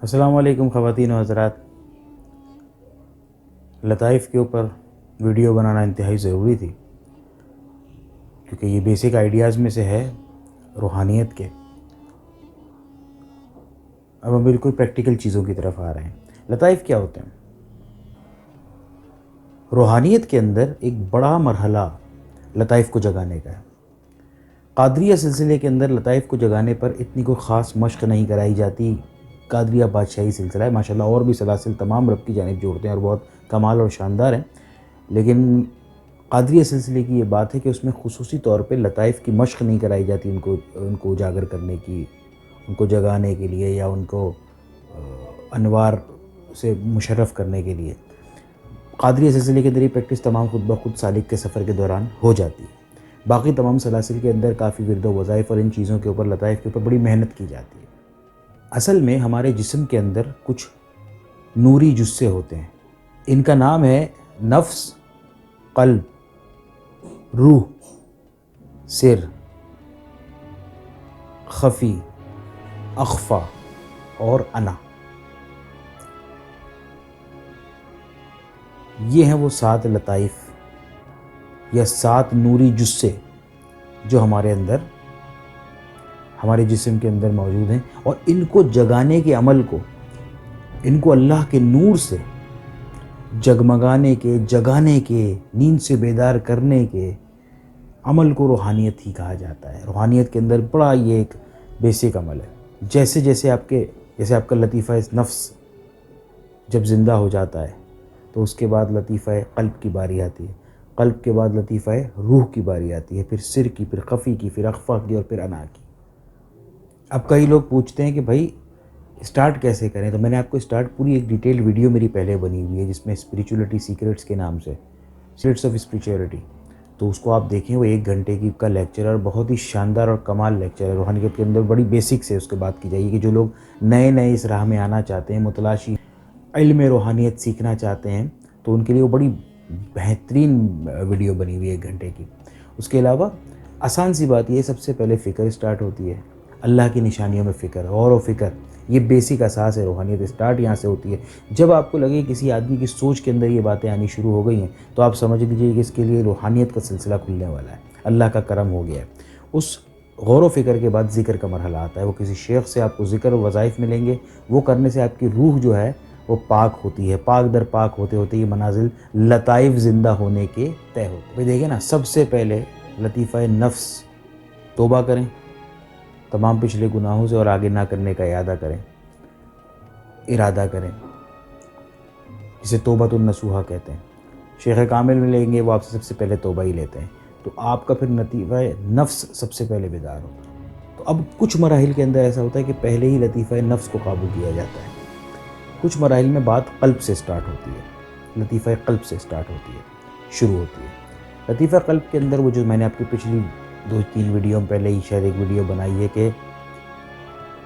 السلام علیکم خواتین و حضرات۔ لطائف کے اوپر ویڈیو بنانا انتہائی ضروری تھی کیونکہ یہ بیسک آئیڈیاز میں سے ہے روحانیت کے۔ اب ہم بالکل پریکٹیکل چیزوں کی طرف آ رہے ہیں۔ لطائف کیا ہوتے ہیں؟ روحانیت کے اندر ایک بڑا مرحلہ لطائف کو جگانے کا ہے۔ قادریہ سلسلے کے اندر لطائف کو جگانے پر اتنی کوئی خاص مشق نہیں کرائی جاتی۔ قادریہ بادشاہی سلسلہ ہے، ماشاءاللہ اور بھی سلاسل تمام رب کی جانب جوڑتے ہیں اور بہت کمال اور شاندار ہیں، لیکن قادریہ سلسلے کی یہ بات ہے کہ اس میں خصوصی طور پہ لطائف کی مشق نہیں کرائی جاتی ان کو اجاگر کرنے کی، ان کو جگانے کے لیے یا ان کو انوار سے مشرف کرنے کے لیے۔ قادریہ سلسلے کے اندر یہ پریکٹس تمام خود بخود سالک کے سفر کے دوران ہو جاتی ہے۔ باقی تمام سلاسل کے اندر کافی ورد و وظائف اور ان چیزوں کے اوپر لطائف کے اوپر بڑی محنت کی جاتی ہے۔ اصل میں ہمارے جسم کے اندر کچھ نوری جزے ہوتے ہیں، ان کا نام ہے نفس، قلب، روح، سر، خفی، اخفا اور انا۔ یہ ہیں وہ 7 لطائف یا 7 نوری جزے جو ہمارے اندر، ہمارے جسم کے اندر موجود ہیں، اور ان کو جگانے کے عمل کو، ان کو اللہ کے نور سے جگمگانے کے، جگانے کے، نیند سے بیدار کرنے کے عمل کو روحانیت ہی کہا جاتا ہے۔ روحانیت کے اندر بڑا یہ ایک بیسک عمل ہے۔ جیسے آپ کا لطیفہ نفس جب زندہ ہو جاتا ہے تو اس کے بعد لطیفہ قلب کی باری آتی ہے، قلب کے بعد لطیفہ روح کی باری آتی ہے، پھر سر کی، پھر خفی کی، پھر اخفا کی اور پھر انا کی۔ اب کئی لوگ پوچھتے ہیں کہ بھائی اسٹارٹ کیسے کریں، تو میں نے آپ کو پوری ایک ڈیٹیل ویڈیو میری پہلے بنی ہوئی ہے جس میں اسپریچولیٹی سیکریٹس کے نام سے، سیکریٹس آف اسپریچولیٹی، تو اس کو آپ دیکھیں۔ وہ 1 گھنٹے کی کا لیکچر اور بہت ہی شاندار اور کمال لیکچر ہے۔ روحانیت کے اندر بڑی بیسک سے اس کے بات کی جائے گی کہ جو لوگ نئے اس راہ میں آنا چاہتے ہیں، متلاشی علم روحانیت سیکھنا چاہتے ہیں، تو ان کے لیے وہ بڑی بہترین ویڈیو بنی ہوئی ہے 1 گھنٹے کی۔ اس کے علاوہ آسان سی بات یہ، سب سے پہلے فکر اسٹارٹ ہوتی ہے، اللہ کی نشانیوں میں فکر، غور و فکر، یہ بیسک اساس ہے روحانیت، اسٹارٹ یہاں سے ہوتی ہے۔ جب آپ کو لگے کسی آدمی کی سوچ کے اندر یہ باتیں آنی شروع ہو گئی ہیں تو آپ سمجھ لیجیے کہ اس کے لیے روحانیت کا سلسلہ کھلنے والا ہے، اللہ کا کرم ہو گیا ہے۔ اس غور و فکر کے بعد ذکر کا مرحلہ آتا ہے۔ وہ کسی شیخ سے آپ کو ذکر و وظائف ملیں گے، وہ کرنے سے آپ کی روح جو ہے وہ پاک ہوتی ہے، پاک در پاک ہوتے ہوتے یہ منازل لطائف زندہ ہونے کے طے ہوتے ہیں۔ بھئی دیکھیں نا، سب سے پہلے لطیفہ نفس، توبہ کریں، تمام پچھلے گناہوں سے اور آگے نہ کرنے کا ارادہ کریں، جسے توبۃ النصوحہ کہتے ہیں۔ شیخ کامل میں لیں گے، وہ آپ سے سب سے پہلے توبہ ہی لیتے ہیں، تو آپ کا پھر لطیفہ نفس سب سے پہلے بیدار ہوتا ہے۔ تو اب کچھ مراحل کے اندر ایسا ہوتا ہے کہ پہلے ہی لطیفہ نفس کو قابو کیا جاتا ہے، کچھ مراحل میں بات قلب سے سٹارٹ ہوتی ہے، لطیفہ قلب سے سٹارٹ ہوتی ہے، شروع ہوتی ہے۔ لطیفہ قلب کے اندر وہ جو میں نے آپ کی پچھلی 2-3 ویڈیو میں پہلے ہی شاید ایک ویڈیو بنائی ہے کہ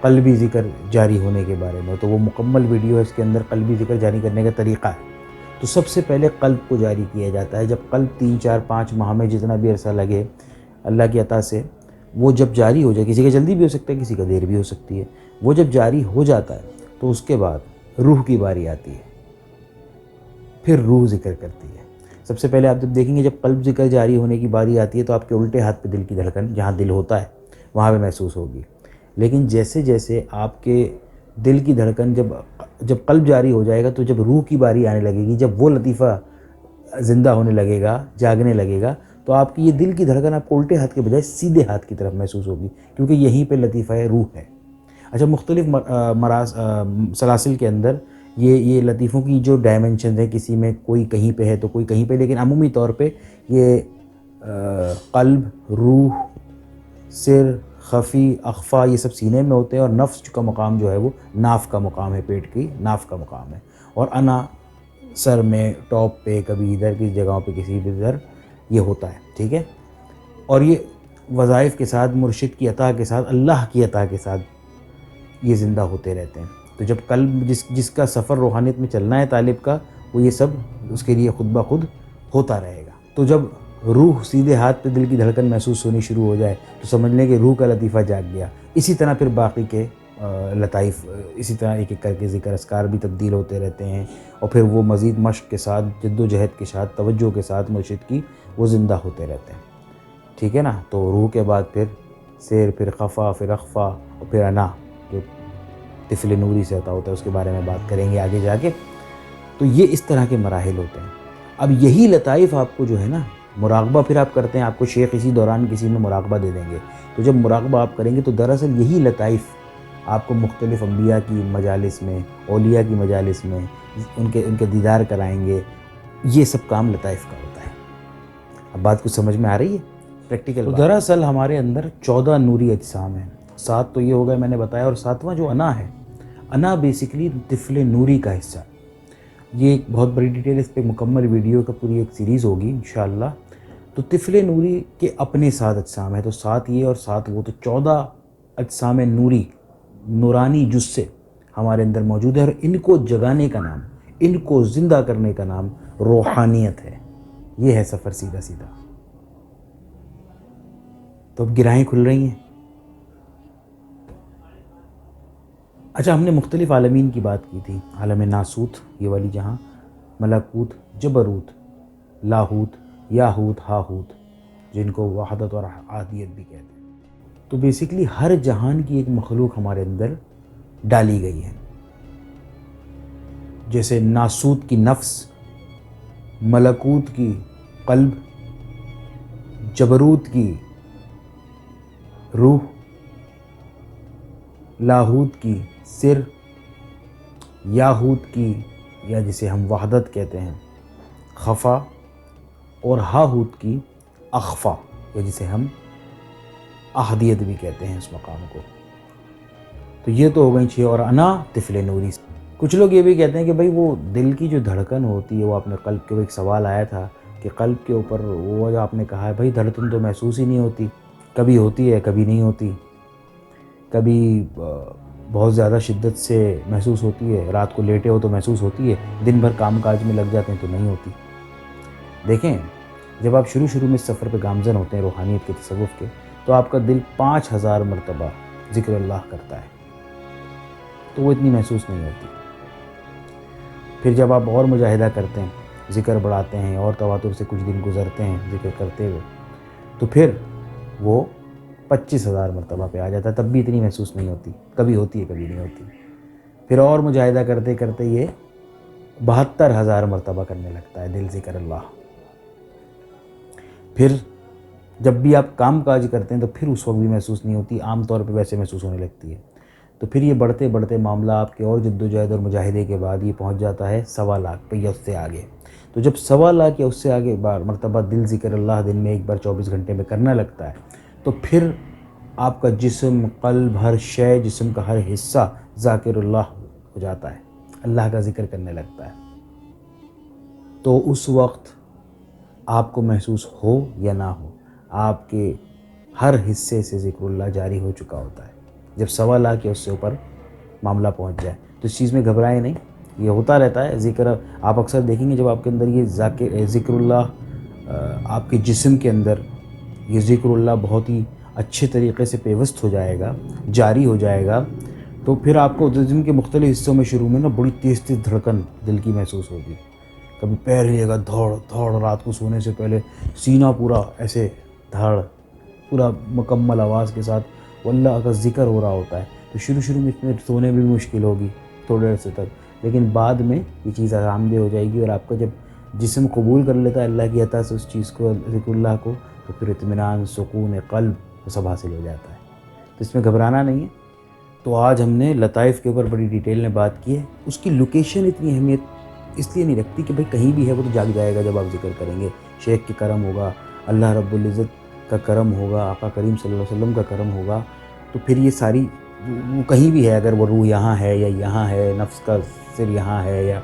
قلبی ذکر جاری ہونے کے بارے میں، تو وہ مکمل ویڈیو ہے، اس کے اندر قلبی ذکر جاری کرنے کا طریقہ ہے۔ تو سب سے پہلے قلب کو جاری کیا جاتا ہے۔ جب قلب 3-4-5 ماہ میں جتنا بھی عرصہ لگے اللہ کی عطا سے، وہ جب جاری ہو جائے، کسی کا جلدی بھی ہو سکتا ہے، کسی کا دیر بھی ہو سکتی ہے، وہ جب جاری ہو جاتا ہے تو اس کے بعد روح کی باری آتی ہے، پھر روح ذکر کرتی ہے۔ سب سے پہلے آپ جب دیکھیں گے، جب قلب ذکر جاری ہونے کی باری آتی ہے تو آپ کے الٹے ہاتھ پہ دل کی دھڑکن، جہاں دل ہوتا ہے وہاں پہ محسوس ہوگی، لیکن جیسے آپ کے دل کی دھڑکن جب قلب جاری ہو جائے گا تو جب روح کی باری آنے لگے گی، جب وہ لطیفہ زندہ ہونے لگے گا، جاگنے لگے گا، تو آپ کی یہ دل کی دھڑکن آپ کو الٹے ہاتھ کے بجائے سیدھے ہاتھ کی طرف محسوس ہوگی، کیونکہ یہیں پہ لطیفہ روح ہے۔ اچھا، مختلف سلاسل کے اندر یہ لطیفوں کی جو ڈائمنشنز ہیں، کسی میں کوئی کہیں پہ ہے تو کوئی کہیں پہ، لیکن عمومی طور پہ یہ قلب، روح، سر، خفی، اخفا، یہ سب سینے میں ہوتے ہیں، اور نفس کا مقام جو ہے وہ ناف کا مقام ہے، پیٹ کی ناف کا مقام ہے، اور انا سر میں، ٹاپ پہ، کبھی ادھر کی جگہوں پہ، کسی بھی ادھر یہ ہوتا ہے، ٹھیک ہے۔ اور یہ وظائف کے ساتھ، مرشد کی عطا کے ساتھ، اللہ کی عطا کے ساتھ یہ زندہ ہوتے رہتے ہیں۔ تو جب قلب جس کا سفر روحانیت میں چلنا ہے طالب کا، وہ یہ سب اس کے لیے خود بخود ہوتا رہے گا۔ تو جب روح سیدھے ہاتھ پہ دل کی دھڑکن محسوس ہونی شروع ہو جائے تو سمجھ لیں کہ روح کا لطیفہ جاگ گیا۔ اسی طرح پھر باقی کے لطائف اسی طرح ایک ایک کر کے ذکر اذکار بھی تبدیل ہوتے رہتے ہیں، اور پھر وہ مزید مشق کے ساتھ، جد و جہد کے ساتھ، توجہ کے ساتھ مرشد کی وہ زندہ ہوتے رہتے ہیں، ٹھیک ہے نا۔ تو روح کے بعد پھر سیر، پھر خفا، پھر اخفا، اور پھر انا جو طفل نوری سے عطا ہوتا ہے، اس کے بارے میں بات کریں گے آگے جا کے۔ تو یہ اس طرح کے مراحل ہوتے ہیں۔ اب یہی لطائف آپ کو جو ہے نا، مراقبہ پھر آپ کرتے ہیں، آپ کو شیخ اسی دوران کسی میں مراقبہ دے دیں گے، تو جب مراقبہ آپ کریں گے تو دراصل یہی لطائف آپ کو مختلف انبیاء کی مجالس میں، اولیاء کی مجالس میں ان کے دیدار کرائیں گے۔ یہ سب کام لطائف کا ہوتا ہے۔ اب بات کچھ سمجھ میں آ رہی ہے؟ پریکٹیکل تو دراصل ہمارے اندر 14 نوری اجسام ہیں، 7 تو یہ ہو گئے میں نے بتایا، اور 7واں جو انا ہے، انا بیسیکلی طفل نوری کا حصہ۔ یہ ایک بہت بڑی ڈیٹیل، اس پہ مکمل ویڈیو کا پوری ایک سیریز ہوگی انشاءاللہ۔ تو طفل نوری کے اپنے 7 اجسام ہیں، تو 7 یہ اور 7 وہ، تو 14 اجسام نوری، نورانی جزء ہمارے اندر موجود ہے، اور ان کو جگانے کا نام، ان کو زندہ کرنے کا نام روحانیت ہے۔ یہ ہے سفر سیدھا سیدھا۔ تو اب گرہیں کھل رہی ہیں۔ اچھا، ہم نے مختلف عالمین کی بات کی تھی، عالم ناسوت یہ والی، جہاں ملکوت، جبروت، لاہوت، یاہوت، ہاہوت، جن کو وحدت اور احادیت بھی کہتے ہیں۔ تو بیسیکلی ہر جہان کی ایک مخلوق ہمارے اندر ڈالی گئی ہے، جیسے ناسوت کی نفس، ملکوت کی قلب، جبروت کی روح، لاہوت کی سر، یاہوت کی، یا جسے ہم وحدت کہتے ہیں، خفا، اور ہاہوت کی اخفا، یا جسے ہم احادیت بھی کہتے ہیں اس مقام کو۔ تو یہ تو ہو گئی 6، اور انا طفل نوری۔ کچھ لوگ یہ بھی کہتے ہیں کہ بھائی وہ دل کی جو دھڑکن ہوتی ہے، وہ اپنے قلب کے، ایک سوال آیا تھا کہ قلب کے اوپر وہ جو آپ نے کہا ہے بھائی دھڑکن تو محسوس ہی نہیں ہوتی، کبھی ہوتی ہے کبھی نہیں ہوتی، کبھی بہت زیادہ شدت سے محسوس ہوتی ہے، رات کو لیٹے ہو تو محسوس ہوتی ہے، دن بھر کام کاج میں لگ جاتے ہیں تو نہیں ہوتی۔ دیکھیں، جب آپ شروع میں اس سفر پہ گامزن ہوتے ہیں روحانیت کے، تصوف کے، تو آپ کا دل 5000 مرتبہ ذکر اللہ کرتا ہے، تو وہ اتنی محسوس نہیں ہوتی۔ پھر جب آپ اور مجاہدہ کرتے ہیں، ذکر بڑھاتے ہیں، اور تواتر سے کچھ دن گزرتے ہیں ذکر کرتے ہوئے، تو پھر وہ 25,000 مرتبہ پہ آ جاتا ہے، تب بھی اتنی محسوس نہیں ہوتی، کبھی ہوتی ہے کبھی نہیں ہوتی۔ پھر اور مجاہدہ کرتے کرتے یہ 72,000 مرتبہ کرنے لگتا ہے دل ذکر اللہ۔ پھر جب بھی آپ کام کاج کرتے ہیں تو پھر اس وقت بھی محسوس نہیں ہوتی، عام طور پہ ویسے محسوس ہونے لگتی ہے۔ تو پھر یہ بڑھتے بڑھتے معاملہ آپ کے اور جد و جہد اور مجاہدے کے بعد یہ پہنچ جاتا ہے 1.25 لاکھ پہ یا اس سے آگے۔ تو جب 1.25 لاکھ یا اس سے آگے بار مرتبہ دل ذکر اللہ دن میں ایک بار 24 گھنٹے میں کرنا لگتا ہے، تو پھر آپ کا جسم، قلب، ہر شے، جسم کا ہر حصہ ذاکر اللہ ہو جاتا ہے، اللہ کا ذکر کرنے لگتا ہے۔ تو اس وقت آپ کو محسوس ہو یا نہ ہو، آپ کے ہر حصے سے ذکر اللہ جاری ہو چکا ہوتا ہے۔ جب 1.25 لاکھ یا اس سے اوپر معاملہ پہنچ جائے تو اس چیز میں گھبرائیں نہیں، یہ ہوتا رہتا ہے ذکر۔ آپ اکثر دیکھیں گے جب آپ کے اندر یہ ذکر اللہ، آپ کے جسم کے اندر یہ ذکر اللہ بہت ہی اچھے طریقے سے پیوست ہو جائے گا، جاری ہو جائے گا، تو پھر آپ کو جسم کے مختلف حصوں میں شروع میں نا بڑی تیز تیز دھڑکن دل کی محسوس ہوگی۔ کبھی پیر ہلے گا دھڑ دھڑ، رات کو سونے سے پہلے سینہ پورا ایسے دھڑ، پورا مکمل آواز کے ساتھ وہ اللہ کا ذکر ہو رہا ہوتا ہے۔ تو شروع میں اس میں سونے میں بھی مشکل ہوگی تھوڑے عرصے تک، لیکن بعد میں یہ چیز آرامدہ ہو جائے گی، اور آپ کا جب جسم قبول کر لیتا ہے اللہ کی عطا سے اس چیز کو، ذکر اللہ کو، تو پھر اطمینان، سکون قلب سب حاصل ہو جاتا ہے۔ تو اس میں گھبرانا نہیں ہے۔ تو آج ہم نے لطائف کے اوپر بڑی ڈیٹیل میں بات کی ہے۔ اس کی لوکیشن اتنی اہمیت اس لیے نہیں رکھتی کہ بھئی کہیں بھی ہے وہ تو جاگ جائے گا جب آپ ذکر کریں گے، شیخ کے کرم ہوگا، اللہ رب العزت کا کرم ہوگا، آقا کریم صلی اللہ علیہ وسلم کا کرم ہوگا، تو پھر یہ ساری وہ کہیں بھی ہے، اگر وہ روح یہاں ہے یا یہاں ہے، نفس کا سر یہاں ہے یا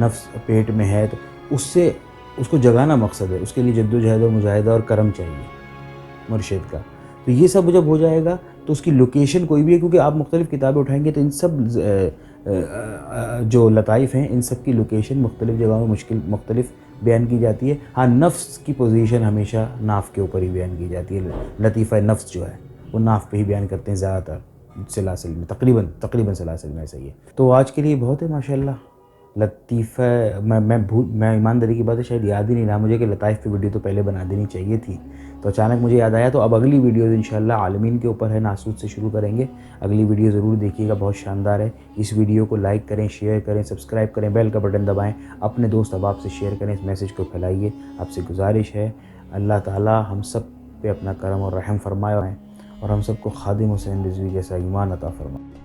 نفس پیٹ میں ہے، تو اس سے اس کو جگانا مقصد ہے، اس کے لیے جد و جہد اور مجاہدہ اور کرم چاہیے مرشد کا۔ تو یہ سب جب ہو جائے گا تو اس کی لوکیشن کوئی بھی ہے، کیونکہ آپ مختلف کتابیں اٹھائیں گے تو ان سب جو لطائف ہیں ان سب کی لوکیشن مختلف جگہوں میں مختلف بیان کی جاتی ہے۔ ہاں، نفس کی پوزیشن ہمیشہ ناف کے اوپر ہی بیان کی جاتی ہے، لطیفہ نفس جو ہے وہ ناف پہ ہی بیان کرتے ہیں زیادہ تر۔ سلاسل میں تقریباً سلاسل میں ایسا ہی ہے. تو آج کے لیے بہت ہے ماشاءاللہ. لطیفہ میں ایمانداری کی بات ہے شاید یاد ہی نہیں رہا مجھے کہ لطائف پہ ویڈیو تو پہلے بنا دینی چاہیے تھی, تو اچانک مجھے یاد آیا. تو اب اگلی ویڈیوز انشاءاللہ عالمین کے اوپر ہے, ناسوت سے شروع کریں گے. اگلی ویڈیو ضرور دیکھیے گا, بہت شاندار ہے. اس ویڈیو کو لائک کریں, شیئر کریں, سبسکرائب کریں, بیل کا بٹن دبائیں, اپنے دوست احباب سے شیئر کریں, اس میسیج کو پھیلائیے. آپ سے گزارش ہے اللہ تعالی ہم سب پہ اپنا کرم اور رحم فرمائے اور ہم سب کو خادم حسین رضوی جیسا ایمان عطا فرمائے.